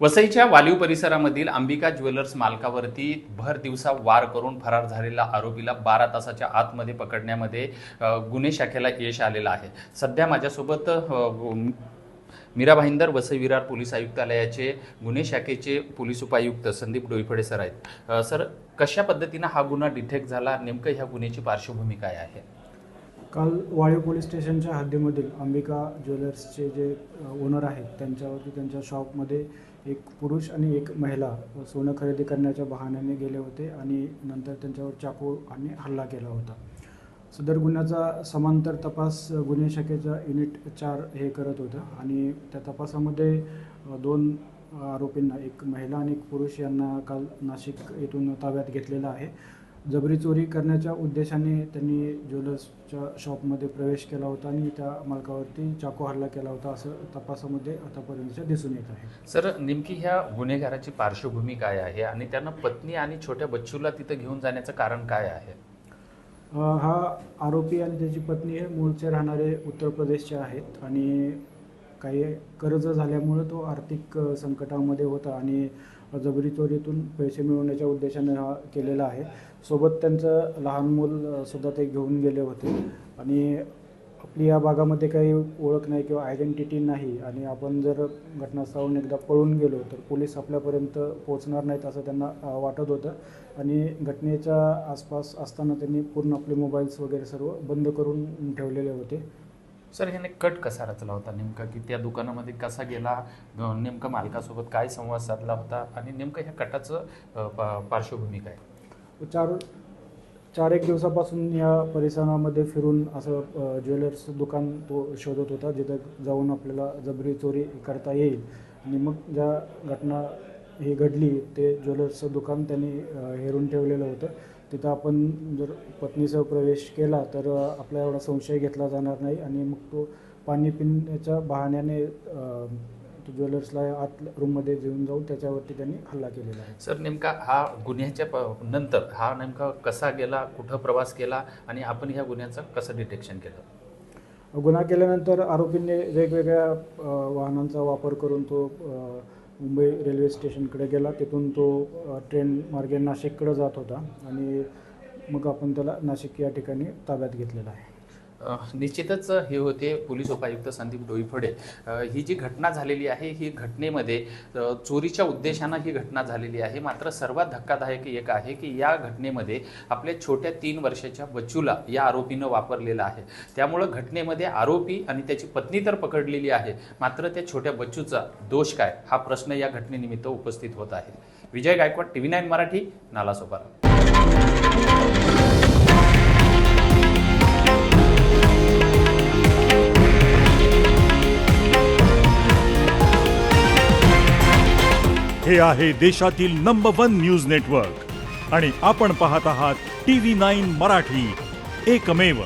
वसईच्या वालीव परिसरामधील अंबिका ज्वेलर्स मालकावरती भर दिवसा वार करून फरार झालेल्या आरोपीला 12 तासाच्या आतमध्ये पकडण्यामध्ये गुन्हे शाखेला यश आलेलं आहे। सध्या माझ्यासोबत मीरा भाईंदर वसई विरार पोलीस आयुक्तालयाचे गुन्हे शाखेचे पोलीस उपायुक्त संदीप डोईफळे सर आहेत। सर, कशा पद्धतीने हा गुन्हा डिटेक्ट झाला, नेमकं ह्या गुन्ह्याची पार्श्वभूमी काय आहे? काल वाळीव पोलीस स्टेशनच्या हद्दीमधील अंबिका ज्वेलर्सचे जे ओनर आहेत त्यांच्यावरती त्यांच्या शॉपमध्ये एक पुरुष आणि एक महिला सोनं खरेदी करण्याच्या बहाण्याने गेले होते आणि नंतर त्यांच्यावर चाकू आणि हल्ला केला होता। सदर गुन्ह्याचा समांतर तपास गुन्हे शाखेचा युनिट 4 हे करत होतं आणि त्या तपासामध्ये 2 आरोपींना, एक महिला आणि एक पुरुष यांना काल नाशिक येथून ताब्यात घेतलेलं आहे। जबरी चोरी करण्याच्या उद्देशाने त्यांनी ज्वेलर्सच्या शॉपमध्ये प्रवेश केला होता आणि त्या मालकावरती चाकू हल्ला केला होता, असं तपासामध्ये आतापर्यंत दिसून येत आहे। सर, नेमकी ह्या गुन्हेगाराची पार्श्वभूमी काय आहे आणि त्यांना पत्नी आणि छोट्या बच्चूला तिथं घेऊन जाण्याचं कारण काय आहे? हा आरोपी आणि त्याची पत्नी हे मूळचे राहणारे उत्तर प्रदेशचे आहेत आणि काही कर्ज झाल्यामुळे तो आर्थिक संकटामध्ये होता आणि जबरी चोरीतून पैसे मिळवण्याच्या उद्देशाने हा केलेला आहे। सोबत त्यांचं लहान मूल सुद्धा ते घेऊन गेले होते आणि आपली या भागामध्ये काही ओळख नाही किंवा आयडेंटिटी नाही आणि आपण जर घटनास्थळावरून एकदा पळून गेलो तर पोलीस आपल्यापर्यंत पोहोचणार नाहीत असं त्यांना वाटत होतं आणि घटनेच्या आसपास असताना त्यांनी पूर्ण आपले मोबाईल्स वगैरे सर्व बंद करून ठेवलेले होते। सर, ह्याने कट कसा रचला होता नेमका, की त्या दुकानामध्ये कसा गेला, नेमका मालकासोबत काय संवाद साधला होता आणि नेमकं ह्या कटाचं पार्श्वभूमी काय? 4 एक दिवसापासून या परिसरामध्ये फिरून असं ज्वेलर्स दुकान तो शोधत होता जिथं जाऊन आपल्याला जबरी चोरी करता येईल आणि मग ज्या घटना ही घडली ते ज्वेलर्सचं दुकान त्यांनी हेरून ठेवलेलं होतं। तिथं आपण जर पत्नीसह प्रवेश केला तर आपला एवढा संशय घेतला जाणार नाही आणि मग तो पाणी पिण्याच्या बहाण्याने ज्वेलर्सला आत रूममध्ये घेऊन जाऊन त्याच्यावरती त्यांनी हल्ला केलेला आहे। सर, नेमका हा गुन्ह्याच्या नंतर हा नेमका कसा गेला, कुठं प्रवास केला आणि आपण ह्या गुन्ह्याचं कसं डिटेक्शन केलं? गुन्हा केल्यानंतर आरोपींनी वेगवेगळ्या वाहनांचा वापर करून तो मुंबई रेल्वे स्टेशनकडे गेला। तिथून तो ट्रेन मार्गे नाशिककडे जात होता आणि मग आपण त्याला नाशिक या ठिकाणी ताब्यात घेतलेला आहे। निश्चितच हे होते पोलीस उपायुक्त संदीप डोईफळे। ही जी घटना झालेली आहे ही घटनेमध्ये चोरीच्या उद्देशानं ही घटना झालेली आहे। मात्र सर्वात धक्कादायक एक आहे की या घटनेमध्ये आपल्या छोट्या 3 वर्षाच्या बच्चूला या आरोपीनं वापरलेलं आहे। त्यामुळं घटनेमध्ये आरोपी आणि त्याची पत्नी तर पकडलेली आहे, मात्र त्या छोट्या बच्चूचा दोष काय हा प्रश्न या घटनेनिमित्त उपस्थित होत आहे। विजय गायकवाड, TV9 मराठी, नालासोपारा। हे आहे देशातील नंबर 1 न्यूज नेटवर्क आणि आपण पाहत आहात TV9 मराठी, एकमेव।